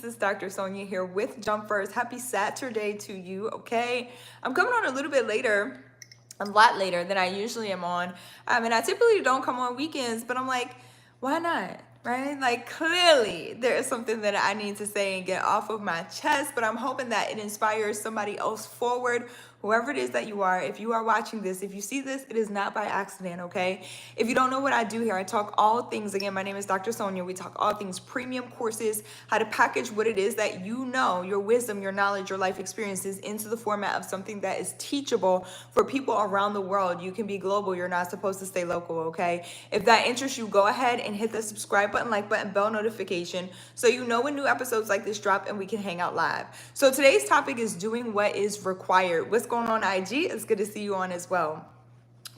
This is Dr. Sonia here with Jump First. Happy Saturday to you, okay? I'm coming on a little bit later, a lot later than I usually am on. And I typically don't come on weekends, but I'm like, why not? Right? Like, clearly, there is something that I need to say and get off of my chest, but I'm hoping that it inspires somebody else forward. Whoever it is that you are, if you are watching this, if you see this, it is not by accident, okay? If you don't know what I do here, I talk all things. Again, my name is Dr. Sonia. We talk all things premium courses, how to package what it is that you know, your wisdom, your knowledge, your life experiences into the format of something that is teachable for people around the world. You can be global. You're not supposed to stay local, okay? If that interests you, go ahead and hit the subscribe button, like button, bell notification, so you know when new episodes like this drop and we can hang out live. So today's topic is doing what is required. What's going on, IG? It's good to see you on as well.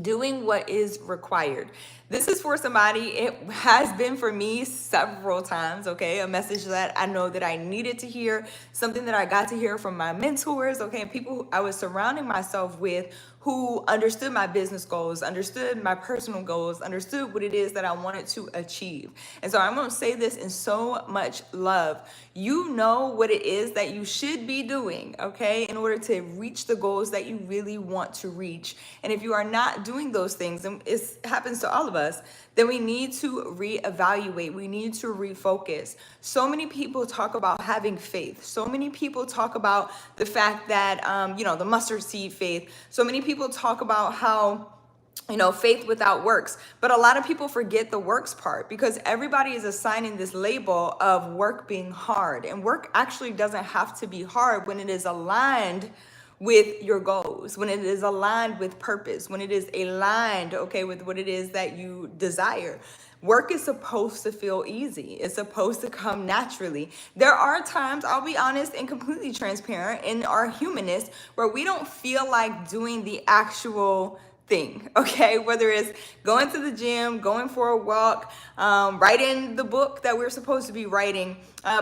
Doing what is required. This is for somebody. It has been for me several times, okay? A message that I know that I needed to hear, something that I got to hear from my mentors, okay? And people who I was surrounding myself with who understood my business goals, understood my personal goals, understood what it is that I wanted to achieve. And so I'm going to say this in so much love. You know what it is that you should be doing, okay, in order to reach the goals that you really want to reach. And if you are not doing those things, and it happens to all of us, then we need to reevaluate. We need to refocus. So many people talk about having faith. So many people talk about the fact that, the mustard seed faith. So many people talk about how, faith without works. But a lot of people forget the works part because everybody is assigning this label of work being hard. And work actually doesn't have to be hard when it is aligned with your goals, when it is aligned with purpose, when it is aligned, okay, with what it is that you desire. Work is supposed to feel easy. It's supposed to come naturally. There are times, I'll be honest and completely transparent, in our humanness where we don't feel like doing the actual thing, okay? Whether it's going to the gym, going for a walk, writing the book that we're supposed to be writing,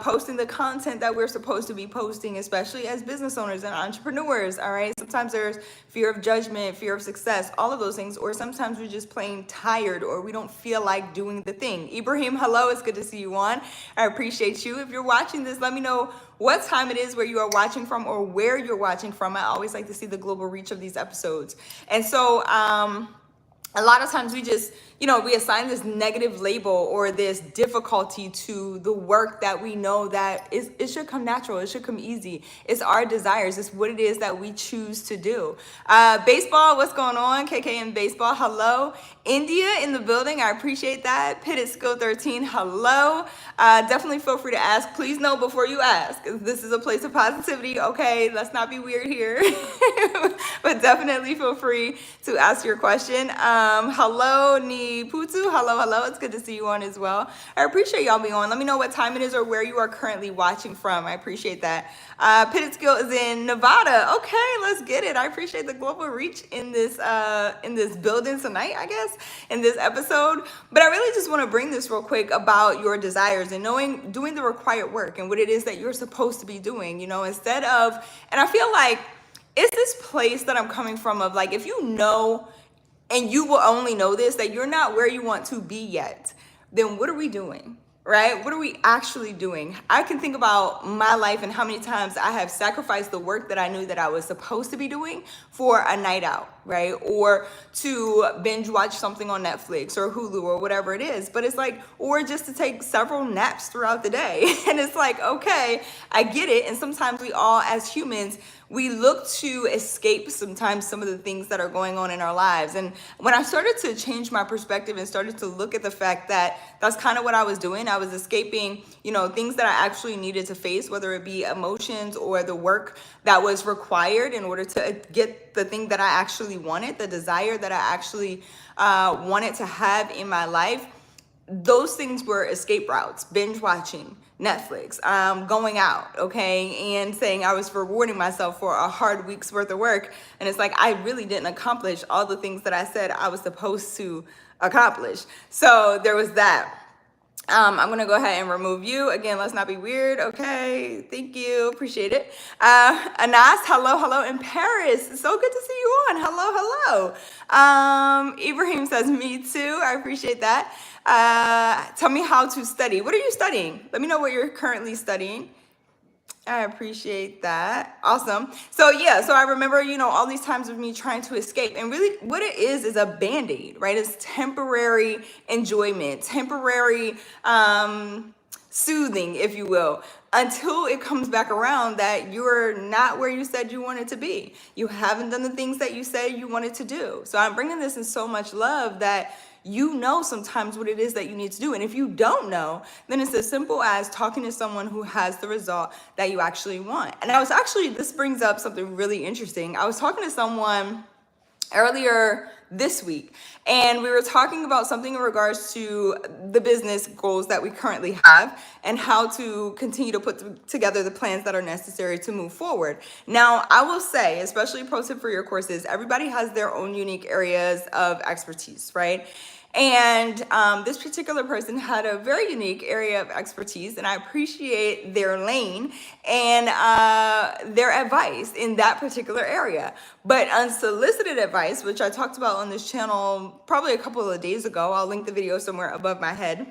posting the content that we're supposed to be posting, especially as business owners and entrepreneurs, all right? Sometimes there's fear of judgment, fear of success, all of those things, or sometimes we're just plain tired or we don't feel like doing the thing. Ibrahim, hello, it's good to see you on. I appreciate you. If you're watching this, let me know what time it is where you are watching from or where you're watching from. I always like to see the global reach of these episodes. And so, a lot of times we just, we assign this negative label or this difficulty to the work that we know that it should come natural. It should come easy. It's our desires. It's what it is that we choose to do. Baseball, what's going on? KK baseball, hello. India in the building, I appreciate that. Pitted Skill 13, hello. Definitely feel free to ask. Please know before you ask. This is a place of positivity, okay? Let's not be weird here. But definitely feel free to ask your question. Hello, Niputu. Hello. It's good to see you on as well. I appreciate y'all being on. Let me know what time it is or where you are currently watching from. I appreciate that. Pitted Skill is in Nevada. Okay, let's get it. I appreciate the global reach in this building tonight, I guess, in this episode. But I really just want to bring this real quick about your desires and doing the required work and what it is that you're supposed to be doing, instead of, and I feel like it's this place that I'm coming from of like, if you know, and you will only know this, that you're not where you want to be yet, then what are we doing? Right? What are we actually doing? I can think about my life and how many times I have sacrificed the work that I knew that I was supposed to be doing for a night out, right? Or to binge watch something on Netflix or Hulu or whatever it is. But it's like, or just to take several naps throughout the day. And it's like, okay, I get it. And sometimes we all, as humans, we look to escape sometimes some of the things that are going on in our lives. And when I started to change my perspective and started to look at the fact that that's kind of what I was doing, I was escaping, things that I actually needed to face, whether it be emotions or the work that was required in order to get the thing that I actually wanted, the desire that I actually wanted to have in my life. Those things were escape routes, binge watching, Netflix, going out, okay, and saying I was rewarding myself for a hard week's worth of work. And it's like, I really didn't accomplish all the things that I said I was supposed to accomplish. So there was that. I'm going to go ahead and remove you. Again, let's not be weird. Okay. Thank you. Appreciate it. Anas, hello in Paris. So good to see you on. Hello. Ibrahim says, me too. I appreciate that. Tell me how to study. What are you studying? Let me know what you're currently studying. I appreciate that. Awesome. So yeah, so I remember, all these times of me trying to escape. And really what it is a band-aid, right? It's temporary enjoyment, temporary soothing, if you will, until it comes back around that you're not where you said you wanted to be. You haven't done the things that you said you wanted to do. So I'm bringing this in so much love that sometimes what it is that you need to do. And if you don't know, then it's as simple as talking to someone who has the result that you actually want. And this brings up something really interesting. I was talking to someone earlier this week, and we were talking about something in regards to the business goals that we currently have and how to continue to put together the plans that are necessary to move forward. Now, I will say, especially pro tip for your courses, everybody has their own unique areas of expertise, right? And this particular person had a very unique area of expertise, and I appreciate their lane and their advice in that particular area. But unsolicited advice, which I talked about on this channel probably a couple of days ago, I'll link the video somewhere above my head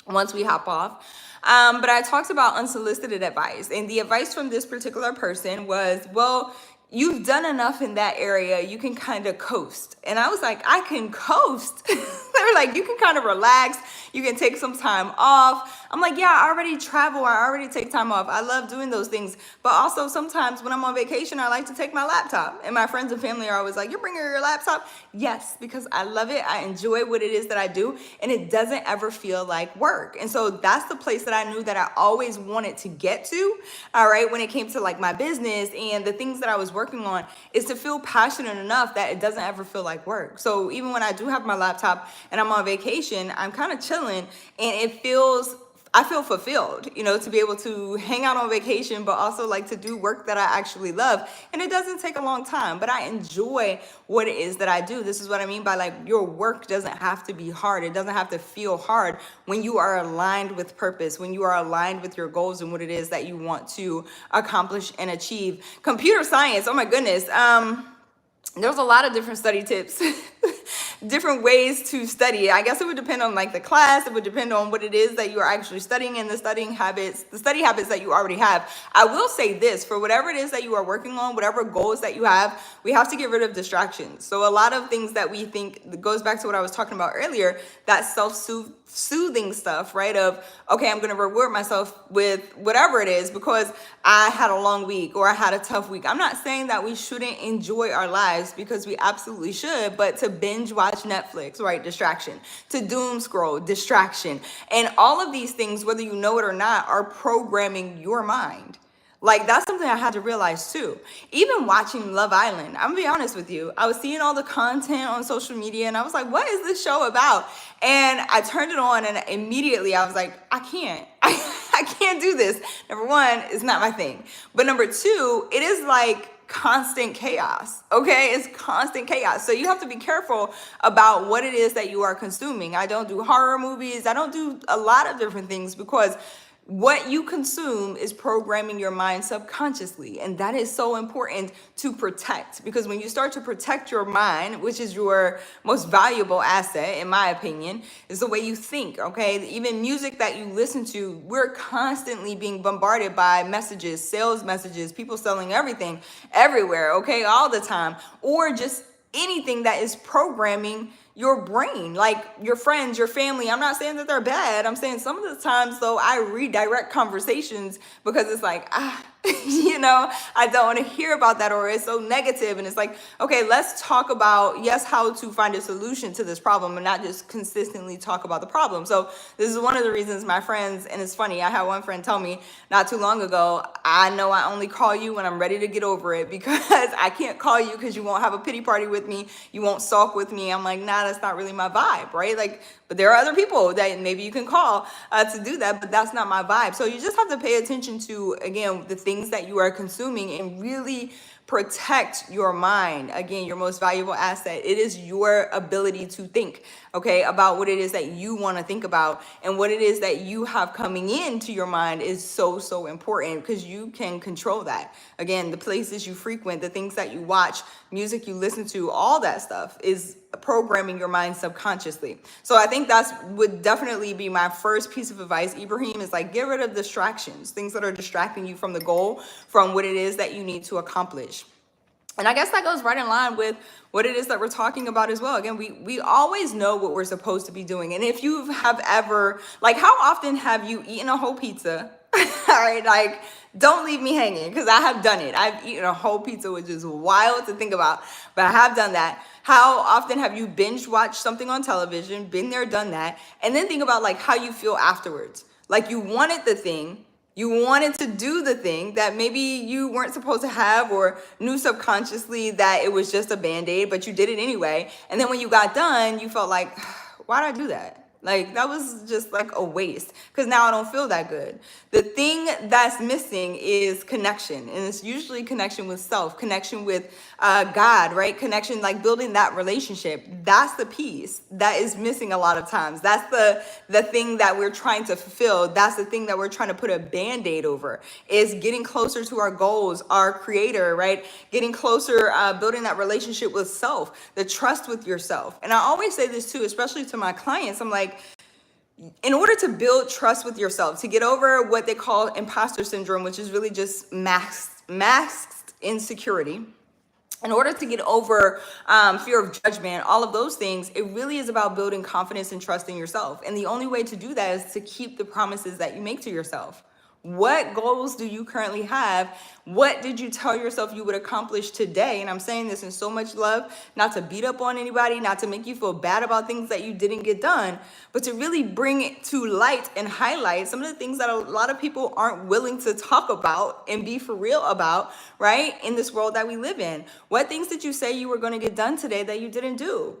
once we hop off. But I talked about unsolicited advice, and the advice from this particular person was, well, you've done enough in that area, you can kind of coast. And I was like, I can coast? They're like, you can kind of relax, you can take some time off. I'm like, yeah, I already travel, I already take time off. I love doing those things. But also sometimes when I'm on vacation, I like to take my laptop. And my friends and family are always like, you're bringing your laptop? Yes, because I love it. I enjoy what it is that I do. And it doesn't ever feel like work. And so that's the place that I knew that I always wanted to get to, all right, when it came to like my business and the things that I was working on, is to feel passionate enough that it doesn't ever feel like work. So even when I do have my laptop and I'm on vacation, I'm kind of chilling, and I feel fulfilled, to be able to hang out on vacation, but also like to do work that I actually love. And it doesn't take a long time, but I enjoy what it is that I do. This is what I mean by like, your work doesn't have to be hard. It doesn't have to feel hard when you are aligned with purpose, when you are aligned with your goals and what it is that you want to accomplish and achieve. Computer science, oh my goodness. There's a lot of different study tips, different ways to study. I guess it would depend on like the class. It would depend on what it is that you are actually studying and the study habits that you already have. I will say this, for whatever it is that you are working on, whatever goals that you have, we have to get rid of distractions. So a lot of things that we think, goes back to what I was talking about earlier, that self-soothing stuff, right? Of, okay, I'm going to reward myself with whatever it is because I had a long week or I had a tough week. I'm not saying that we shouldn't enjoy our lives, because we absolutely should, but to binge watch Netflix, right? Distraction. To doom scroll, distraction. And all of these things, whether you know it or not, are programming your mind. Like, that's something I had to realize too. Even watching Love Island, I'm gonna be honest with you, I was seeing all the content on social media and I was like, what is this show about? And I turned it on and immediately I was like, I can't. I can't do this. Number one, it's not my thing. But number two, it is like constant chaos. Okay, it's constant chaos. So you have to be careful about what it is that you are consuming. I don't do horror movies. I don't do a lot of different things, because what you consume is programming your mind subconsciously. And that is so important to protect, because when you start to protect your mind, which is your most valuable asset, in my opinion, is the way you think. Okay. Even music that you listen to, we're constantly being bombarded by messages, sales messages, people selling everything everywhere. Okay. All the time. Or just anything that is programming your brain, like your friends, your family. I'm not saying that they're bad. I'm saying some of the times though, I redirect conversations because it's like, I don't want to hear about that, or it's so negative. And it's like, okay, let's talk about, yes, how to find a solution to this problem and not just consistently talk about the problem. So this is one of the reasons my friends, and it's funny, I had one friend tell me not too long ago, I know I only call you when I'm ready to get over it, because I can't call you because you won't have a pity party with me. You won't sulk with me. I'm like, nah, that's not really my vibe, right? Like, but there are other people that maybe you can call to do that, but that's not my vibe. So you just have to pay attention to, again, the things that you are consuming and really protect your mind. Again, your most valuable asset. It is your ability to think, okay, about what it is that you want to think about, and what it is that you have coming into your mind is so, so important, because you can control that. Again, the places you frequent, the things that you watch, music you listen to, all that stuff is programming your mind subconsciously. So I think that's would definitely be my first piece of advice, Ibrahim, is like, get rid of distractions, things that are distracting you from the goal, from what it is that you need to accomplish. And I guess that goes right in line with what it is that we're talking about as well. Again, we always know what we're supposed to be doing. And if you have ever, like, how often have you eaten a whole pizza? All right, like, don't leave me hanging, because I have done it. I've eaten a whole pizza, which is wild to think about, but I have done that. How often have you binge watched something on television, been there, done that, and then think about like how you feel afterwards? Like, you wanted the thing, you wanted to do the thing that maybe you weren't supposed to have, or knew subconsciously that it was just a band-aid, but you did it anyway. And then when you got done, you felt like, why did I do that? Like, that was just like a waste, because now I don't feel that good. The thing that's missing is connection. And it's usually connection with self, connection with God, right? Connection, like building that relationship. That's the piece that is missing a lot of times. That's the thing that we're trying to fulfill. That's the thing that we're trying to put a band-aid over, is getting closer to our goals, our creator, right? Getting closer, building that relationship with self, the trust with yourself. And I always say this too, especially to my clients. I'm like, in order to build trust with yourself, to get over what they call imposter syndrome, which is really just masked insecurity, in order to get over fear of judgment, all of those things, it really is about building confidence and trust in yourself. And the only way to do that is to keep the promises that you make to yourself. What goals do you currently have? What did you tell yourself you would accomplish today? And I'm saying this in so much love, not to beat up on anybody, not to make you feel bad about things that you didn't get done, but to really bring it to light and highlight some of the things that a lot of people aren't willing to talk about and be for real about, right? In this world that we live in. What things did you say you were going to get done today that you didn't do?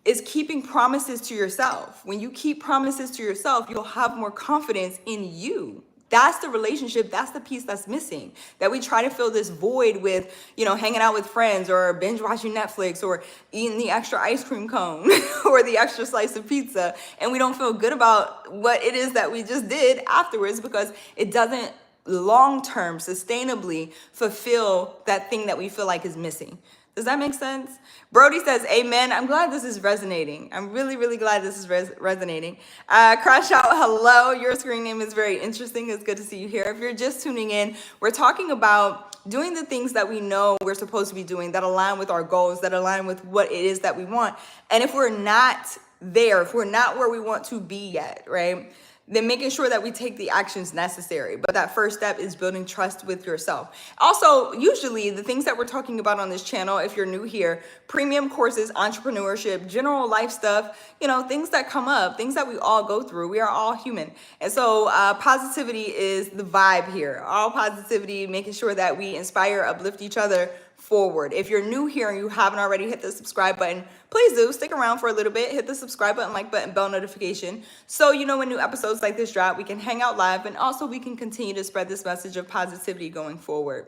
Is keeping promises to yourself. When you keep promises to yourself, you'll have more confidence in you. That's the relationship. That's the piece that's missing, that we try to fill this void with, hanging out with friends, or binge watching Netflix, or eating the extra ice cream cone or the extra slice of pizza. And we don't feel good about what it is that we just did afterwards, because it doesn't long-term sustainably fulfill that thing that we feel like is missing. Does that make sense? Brody says, amen. I'm glad this is resonating. I'm really, really glad this is resonating. Crash Out, hello. Your screen name is very interesting. It's good to see you here. If you're just tuning in, we're talking about doing the things that we know we're supposed to be doing, that align with our goals, that align with what it is that we want. And if we're not there, if we're not where we want to be yet, right, then making sure that we take the actions necessary. But that first step is building trust with yourself. Also, usually the things that we're talking about on this channel, if you're new here, premium courses, entrepreneurship, general life stuff, things that come up, things that we all go through. We are all human. And so positivity is the vibe here. All positivity, making sure that we inspire, uplift each other forward. If you're new here and you haven't already hit the subscribe button, please do stick around for a little bit. Hit the subscribe button, like button, bell notification, so when new episodes like this drop, we can hang out live, and also we can continue to spread this message of positivity going forward.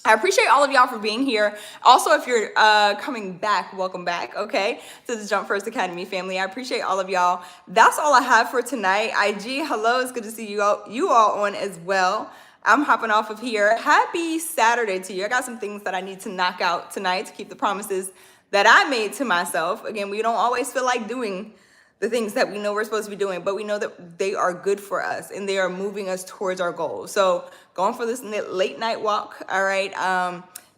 I appreciate all of y'all for being here. Also, if you're coming back, welcome back, okay, to the Jump First Academy family. I appreciate all of y'all. That's all I have for tonight. IG, hello, it's good to see you all on as well. I'm hopping off of here. Happy Saturday to you. I got some things that I need to knock out tonight to keep the promises that I made to myself. Again, we don't always feel like doing the things that we know we're supposed to be doing, but we know that they are good for us and they are moving us towards our goals. So going for this late night walk, all right?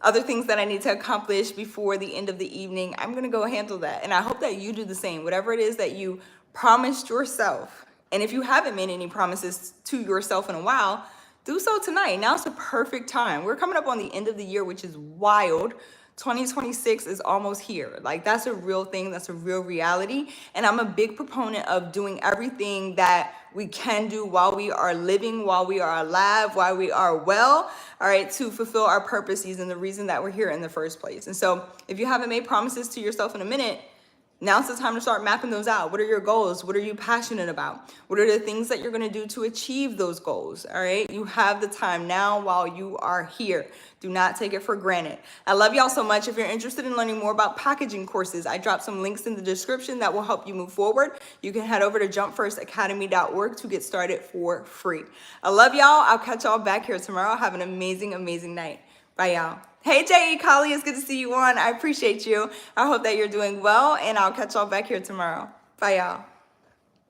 Other things that I need to accomplish before the end of the evening, I'm gonna go handle that. And I hope that you do the same. Whatever it is that you promised yourself, and if you haven't made any promises to yourself in a while, do so tonight. Now's the perfect time. We're coming up on the end of the year, which is wild. 2026 is almost here. Like, that's a real thing. That's a real reality. And I'm a big proponent of doing everything that we can do while we are living, while we are alive, while we are well, all right, to fulfill our purposes and the reason that we're here in the first place. And so if you haven't made promises to yourself in a minute, Now's the time to start mapping those out. What are your goals? What are you passionate about? What are the things that you're going to do to achieve those goals? All right. You have the time now while you are here. Do not take it for granted. I love y'all so much. If you're interested in learning more about packaging courses, I dropped some links in the description that will help you move forward. You can head over to jumpfirstacademy.org to get started for free. I love y'all. I'll catch y'all back here tomorrow. Have an amazing, amazing night. Bye, y'all. Hey, J.E. Collie, it's good to see you on. I appreciate you. I hope that you're doing well, and I'll catch y'all back here tomorrow. Bye, y'all.